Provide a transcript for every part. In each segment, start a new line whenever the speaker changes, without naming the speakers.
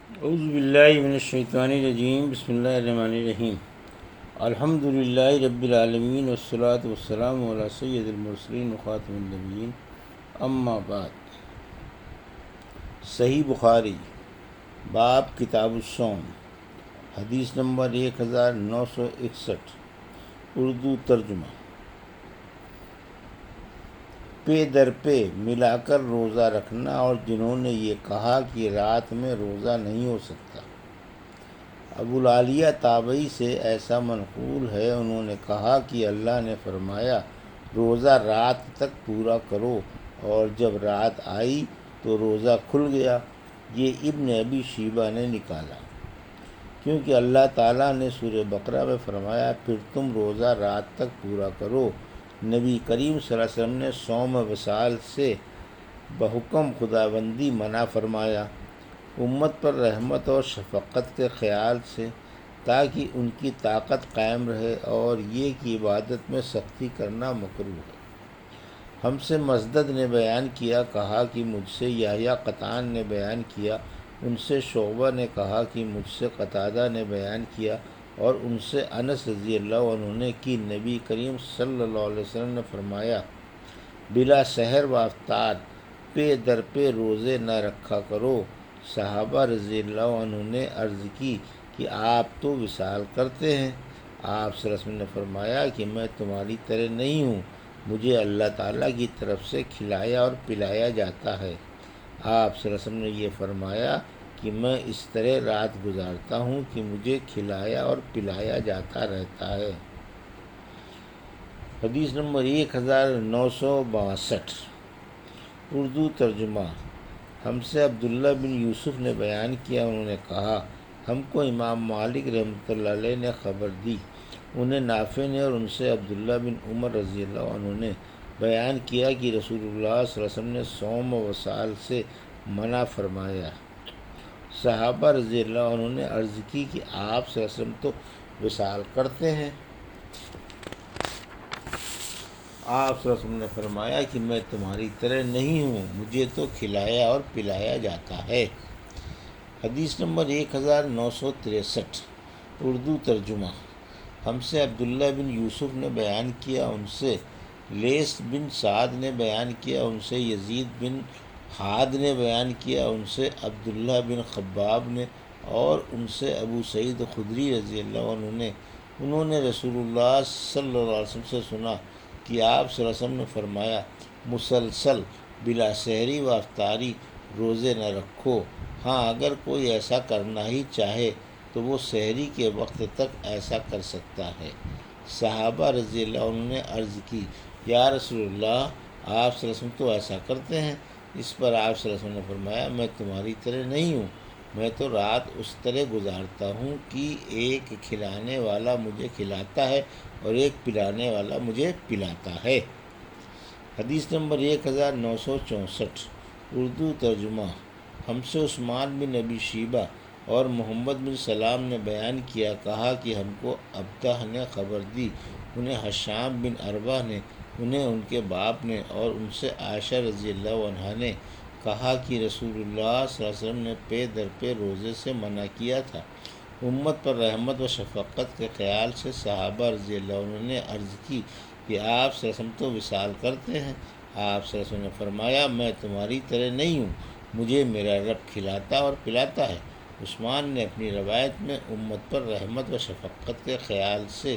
اعوذ باللہ من الشیطان الرجیم، بسم اللہ الرحمن الرحیم۔ الحمد للہ رب العالمین والصلاة والسلام علی سید المرسلین وخاتم النبیین، اما بعد۔ صحیح بخاری، باب کتاب الصوم، حدیث نمبر 1961، اردو ترجمہ۔ پے در پے ملا کر روزہ رکھنا، اور جنہوں نے یہ کہا کہ رات میں روزہ نہیں ہو سکتا۔ ابوالعالیہ تابعی سے ایسا منقول ہے، انہوں نے کہا کہ اللہ نے فرمایا روزہ رات تک پورا کرو، اور جب رات آئی تو روزہ کھل گیا۔ یہ ابن ابی شیبہ نے نکالا، کیونکہ اللہ تعالیٰ نے سورہ بقرہ میں فرمایا پھر تم روزہ رات تک پورا کرو۔ نبی کریم صلی اللہ علیہ وسلم نے صوم وصال سے بحکم خداوندی منع فرمایا، امت پر رحمت اور شفقت کے خیال سے، تاکہ ان کی طاقت قائم رہے، اور یہ کہ عبادت میں سختی کرنا مکروہ ہے۔ ہم سے مسدد نے بیان کیا، کہا کہ مجھ سے یحییٰ قطان نے بیان کیا، ان سے شعبہ نے کہا کہ مجھ سے قتادہ نے بیان کیا، اور ان سے انس رضی اللہ عنہ نے کہ نبی کریم صلی اللہ علیہ وسلم نے فرمایا بلا سحر و افطار پے در پہ روزے نہ رکھا کرو۔ صحابہ رضی اللہ عنہ نے عرض کی کہ آپ تو وصال کرتے ہیں۔ آپ صلی اللہ علیہ وسلم نے فرمایا کہ میں تمہاری طرح نہیں ہوں، مجھے اللہ تعالیٰ کی طرف سے کھلایا اور پلایا جاتا ہے۔ آپ صلی اللہ علیہ وسلم نے یہ فرمایا کہ میں اس طرح رات گزارتا ہوں کہ مجھے کھلایا اور پلایا جاتا رہتا ہے۔ حدیث نمبر 1962، اردو ترجمہ۔ ہم سے عبداللہ بن یوسف نے بیان کیا، انہوں نے کہا ہم کو امام مالک رحمۃ اللہ علیہ نے خبر دی، انہیں نافع نے اور ان سے عبداللہ بن عمر رضی اللہ عنہ نے بیان کیا کہ رسول اللہ صلی اللہ علیہ وسلم نے صوم و وصال سے منع فرمایا۔ صحابہ رضی اللہ عنہ نے عرض کی کہ آپ صلی اللہ علیہ وسلم تو وصال کرتے ہیں۔ آپ صلی اللہ علیہ وسلم نے فرمایا کہ میں تمہاری طرح نہیں ہوں، مجھے تو کھلایا اور پلایا جاتا ہے۔ حدیث نمبر 1963، اردو ترجمہ۔ ہم سے عبداللہ بن یوسف نے بیان کیا، ان سے لیث بن سعد نے بیان کیا، ان سے یزید بن حاد نے بیان کیا، ان سے عبداللہ بن خباب نے، اور ان سے ابو سعید خدری رضی اللہ عنہ نے، انہوں نے رسول اللہ صلی اللہ علیہ وسلم سے سنا کہ آپ صلی اللہ علیہ وسلم نے فرمایا مسلسل بلا سحری و افطاری روزے نہ رکھو۔ ہاں، اگر کوئی ایسا کرنا ہی چاہے تو وہ سحری کے وقت تک ایسا کر سکتا ہے۔ صحابہ رضی اللہ عنہ نے عرض کی یا رسول اللہ، آپ صلی اللہ علیہ وسلم تو ایسا کرتے ہیں۔ اس پر آپ صلی اللہ علیہ وسلم نے فرمایا میں تمہاری طرح نہیں ہوں، میں تو رات اس طرح گزارتا ہوں کہ ایک کھلانے والا مجھے کھلاتا ہے اور ایک پلانے والا مجھے پلاتا ہے۔ حدیث نمبر 1964، اردو ترجمہ۔ ہم سے عثمان بن ابی شیبہ اور محمد بن سلام نے بیان کیا، کہا کہ ہم کو ابطح نے خبر دی، انہیں حشام بن عربہ نے، انہیں ان کے باپ نے، اور ان سے عائشہ رضی اللہ عنہا نے کہا کہ رسول اللہ صلی اللہ علیہ وسلم نے پے در پے روزے سے منع کیا تھا، امت پر رحمت و شفقت کے خیال سے۔ صحابہ رضی اللہ عنہ نے عرض کی کہ آپ صلی اللہ علیہ وسلم تو وصال کرتے ہیں۔ آپ صلی اللہ علیہ وسلم نے فرمایا میں تمہاری طرح نہیں ہوں، مجھے میرا رب کھلاتا اور پلاتا ہے۔ عثمان نے اپنی روایت میں امت پر رحمت و شفقت کے خیال سے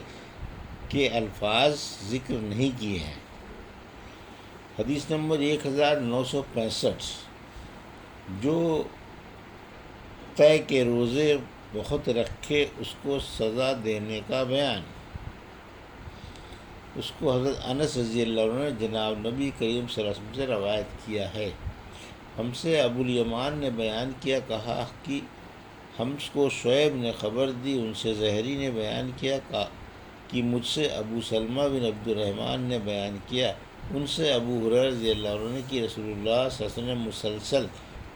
کے الفاظ ذکر نہیں کیے ہیں۔ حدیث نمبر 1965، جو طے کے روزے بہت رکھے اس کو سزا دینے کا بیان۔ اس کو حضرت انس رضی اللہ عنہ نے جناب نبی کریم صلی اللہ علیہ وسلم سے روایت کیا ہے۔ ہم سے ابو الیمان نے بیان کیا، کہا کہ ہم کو شعیب نے خبر دی، ان سے زہری نے بیان کیا کہ مجھ سے ابو سلمہ بن عبد الرحمن نے بیان کیا، ان سے ابو ہریرہ رضی اللہ عنہ نے کہ رسول اللہ صلی اللہ علیہ وسلم نے مسلسل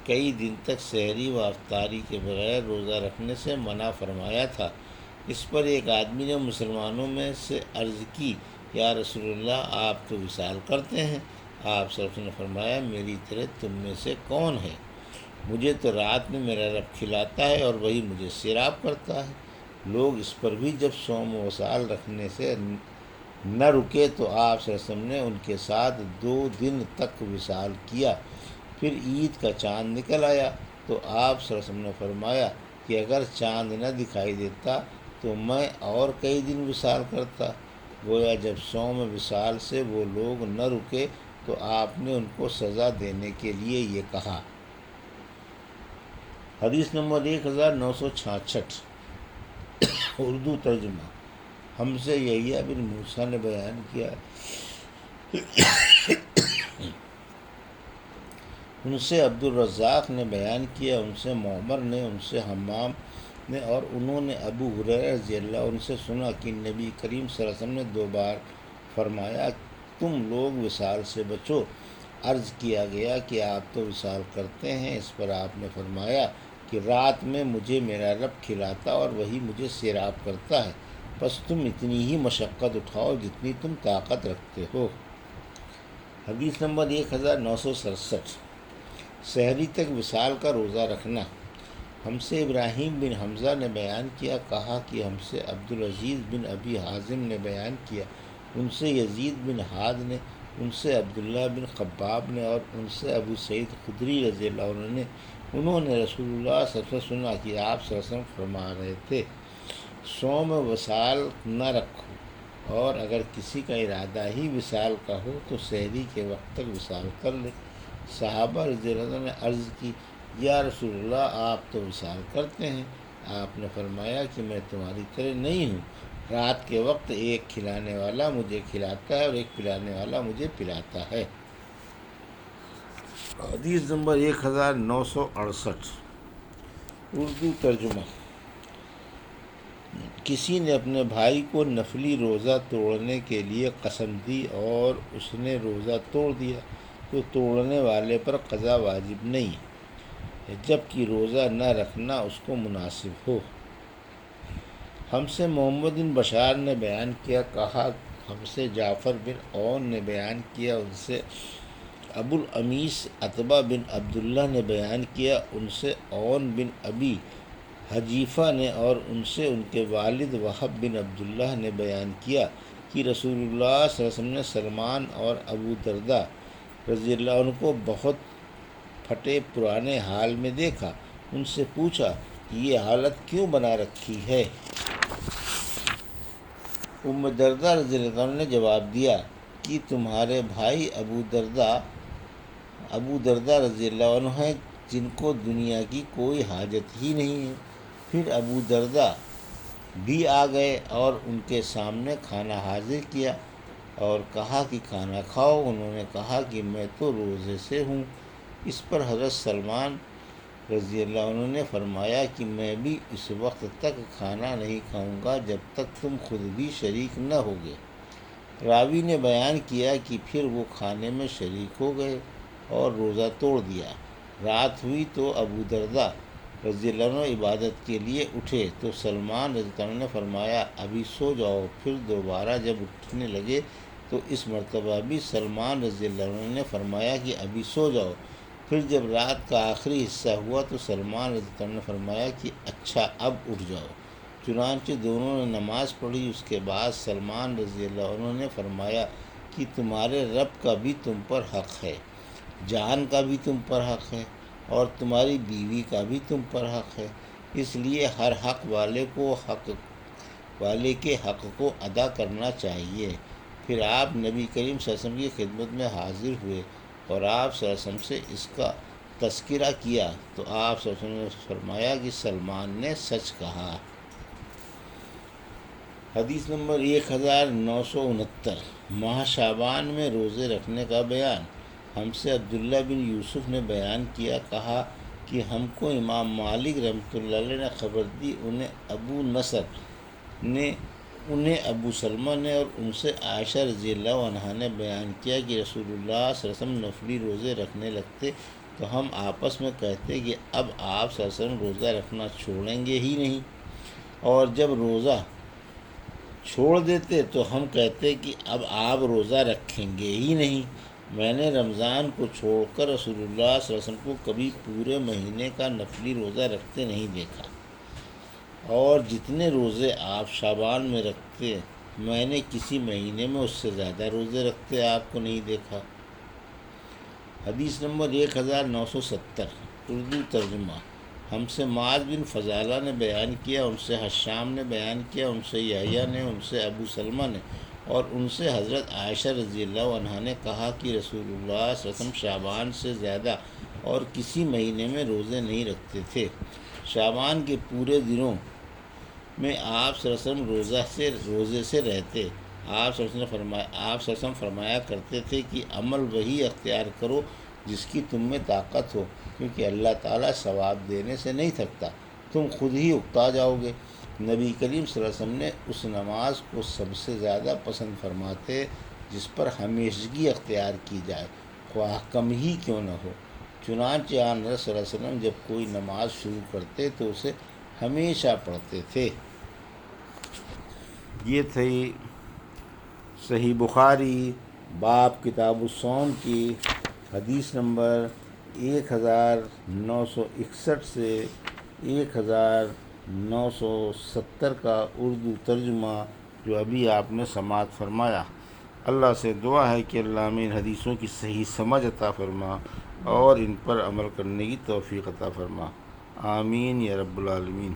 کئی دن تک سحری و افطاری کے بغیر روزہ رکھنے سے منع فرمایا تھا۔ اس پر ایک آدمی نے مسلمانوں میں سے عرض کی یا رسول اللہ آپ تو وصال کرتے ہیں۔ آپ صلی اللہ علیہ وسلم نے فرمایا میری طرح تم میں سے کون ہے؟ مجھے تو رات میں میرا رب کھلاتا ہے اور وہی مجھے سیراب کرتا ہے۔ لوگ اس پر بھی جب صوم و وصال رکھنے سے نہ رکے تو آپ صلی اللہ علیہ وسلم نے ان کے ساتھ 2 دن تک وصال کیا۔ پھر عید کا چاند نکل آیا تو آپ صلی اللہ علیہ وسلم نے فرمایا کہ اگر چاند نہ دکھائی دیتا تو میں اور کئی دن وصال کرتا۔ گویا جب صوم وصال سے وہ لوگ نہ رکے تو آپ نے ان کو سزا دینے کے لیے یہ کہا۔ حدیث نمبر 1966 اردو ترجمہ۔ ہم سے یحییٰ بن موسیٰ نے بیان کیا، ان سے عبدالرزاق نے بیان کیا، ان سے معمر نے، ان سے حمام نے، اور انہوں نے ابو ہریرہ رضی اللہ عنہ سے سنا کہ نبی کریم صلی اللہ علیہ وسلم نے 2 بار فرمایا تم لوگ وصال سے بچو۔ عرض کیا گیا کہ آپ تو وصال کرتے ہیں۔ اس پر آپ نے فرمایا کہ رات میں مجھے میرا رب کھلاتا اور وہی مجھے سیراب کرتا ہے، بس تم اتنی ہی مشقت اٹھاؤ جتنی تم طاقت رکھتے ہو۔ حدیث نمبر 1967 سحری تک وصال کا روزہ رکھنا۔ ہم سے ابراہیم بن حمزہ نے بیان کیا، کہا کہ ہم سے عبدالعزیز بن ابی حازم نے بیان کیا، ان سے یزید بن ہاد نے، ان سے عبداللہ بن خباب نے، اور ان سے ابو سعید خدری رضی اللہ عنہ نے، انہوں نے رسول اللہ صلی اللہ علیہ وسلم سے سنا کہ آپ صلی اللہ علیہ وسلم فرما رہے تھے صوم وصال نہ رکھو، اور اگر کسی کا ارادہ ہی وصال کا ہو تو سحری کے وقت تک وصال کر لے۔ صحابہ رضی اللہ عنہ نے عرض کی یا رسول اللہ آپ تو وصال کرتے ہیں۔ آپ نے فرمایا کہ میں تمہاری طرح نہیں ہوں، رات کے وقت ایک کھلانے والا مجھے کھلاتا ہے اور ایک پلانے والا مجھے پلاتا ہے۔ حدیث نمبر 1968 اردو ترجمہ۔ کسی نے اپنے بھائی کو نفلی روزہ توڑنے کے لیے قسم دی اور اس نے روزہ توڑ دیا تو توڑنے والے پر قضا واجب نہیں ہے، جبکہ روزہ نہ رکھنا اس کو مناسب ہو۔ ہم سے محمد بن بشار نے بیان کیا، کہا ہم سے جعفر بن عون نے بیان کیا، ان سے ابو الامیس عتبہ بن عبداللہ نے بیان کیا، ان سے عون بن ابی حجیفہ نے، اور ان سے ان کے والد وہب بن عبداللہ نے بیان کیا کہ رسول اللہ صلی اللہ علیہ وسلم نے سلمان اور ابو درداء رضی اللہ عنہ کو بہت پھٹے پرانے حال میں دیکھا۔ ان سے پوچھا کہ یہ حالت کیوں بنا رکھی ہے؟ ام درداء رضی اللہ عنہ نے جواب دیا کہ تمہارے بھائی ابو درداء رضی اللہ عنہ ہیں جن کو دنیا کی کوئی حاجت ہی نہیں ہے۔ پھر ابو درداء بھی آ گئے اور ان کے سامنے کھانا حاضر کیا اور کہا کہ کھانا کھاؤ۔ انہوں نے کہا کہ میں تو روزے سے ہوں۔ اس پر حضرت سلمان رضی اللہ عنہ نے فرمایا کہ میں بھی اس وقت تک کھانا نہیں کھاؤں گا جب تک تم خود بھی شریک نہ ہوگے۔ راوی نے بیان کیا کہ پھر وہ کھانے میں شریک ہو گئے اور روزہ توڑ دیا۔ رات ہوئی تو ابو درداء رضی اللہ عنہ عبادت کے لیے اٹھے تو سلمان رضی اللہ عنہ نے فرمایا ابھی سو جاؤ۔ پھر دوبارہ جب اٹھنے لگے تو اس مرتبہ بھی سلمان رضی اللہ عنہ نے فرمایا کہ ابھی سو جاؤ۔ پھر جب رات کا آخری حصہ ہوا تو سلمان رضی اللہ عنہ نے فرمایا کہ اچھا اب اٹھ جاؤ۔ چنانچہ دونوں نے نماز پڑھی۔ اس کے بعد سلمان رضی اللہ عنہ نے فرمایا کہ تمہارے رب کا بھی تم پر حق ہے، جان کا بھی تم پر حق ہے، اور تمہاری بیوی کا بھی تم پر حق ہے، اس لیے ہر حق والے کے حق کو ادا کرنا چاہیے۔ پھر آپ نبی کریم صلی اللہ علیہ وسلم کی خدمت میں حاضر ہوئے اور آپ صلی اللہ علیہ وسلم سے اس کا تذکرہ کیا تو آپ صلی اللہ علیہ وسلم نے فرمایا کہ سلمان نے سچ کہا۔ حدیث نمبر 1969 ماہ شعبان میں روزے رکھنے کا بیان۔ ہم سے عبداللہ بن یوسف نے بیان کیا، کہا کہ ہم کو امام مالک رحمۃ اللہ علیہ نے خبر دی، انہیں ابو نصر نے، انہیں ابو سلمہ نے، اور ان سے عائشہ رضی اللہ عنہا نے بیان کیا کہ رسول اللہ صلی اللہ علیہ وسلم نفلی روزے رکھنے لگتے تو ہم آپس میں کہتے کہ اب آپ صلی اللہ علیہ وسلم روزہ رکھنا چھوڑیں گے ہی نہیں، اور جب روزہ چھوڑ دیتے تو ہم کہتے کہ اب آپ روزہ رکھیں گے ہی نہیں۔ میں نے رمضان کو چھوڑ کر رسول اللہ صلی اللہ علیہ وسلم کو کبھی پورے مہینے کا نفلی روزہ رکھتے نہیں دیکھا، اور جتنے روزے آپ شعبان میں رکھتے میں نے کسی مہینے میں اس سے زیادہ روزے رکھتے آپ کو نہیں دیکھا۔ حدیث نمبر 1970 اردو ترجمہ۔ ہم سے معاذ بن فضالہ نے بیان کیا، ان سے حشام نے بیان کیا، ان سے یحییٰ نے، ان سے ابو سلمہ نے، اور ان سے حضرت عائشہ رضی اللہ عنہا نے کہا کہ رسول اللہ صلی اللہ علیہ وسلم شعبان سے زیادہ اور کسی مہینے میں روزے نہیں رکھتے تھے۔ شعبان کے پورے دنوں میں آپ صلی اللہ علیہ وسلم روزے سے رہتے۔ آپ صلی اللہ علیہ وسلم فرمایا کرتے تھے کہ عمل وہی اختیار کرو جس کی تم میں طاقت ہو، کیونکہ اللہ تعالیٰ ثواب دینے سے نہیں تھکتا، تم خود ہی اکتا جاؤ گے۔ نبی کریم صلی اللہ علیہ وسلم نے اس نماز کو سب سے زیادہ پسند فرماتے جس پر ہمیشگی اختیار کی جائے، خواہ کم ہی کیوں نہ ہو۔ چنانچہ آن حضرت صلی اللہ علیہ وسلم جب کوئی نماز شروع کرتے تو اسے ہمیشہ پڑھتے تھے۔ یہ تھی صحیح بخاری باب کتاب الصوم کی حدیث نمبر 1961 سے 1970 کا اردو ترجمہ جو ابھی آپ نے سماعت فرمایا۔ اللہ سے دعا ہے کہ اللہ ہمیں ان حدیثوں کی صحیح سمجھ عطا فرما اور ان پر عمل کرنے کی توفیق عطا فرما، آمین یا رب العالمین۔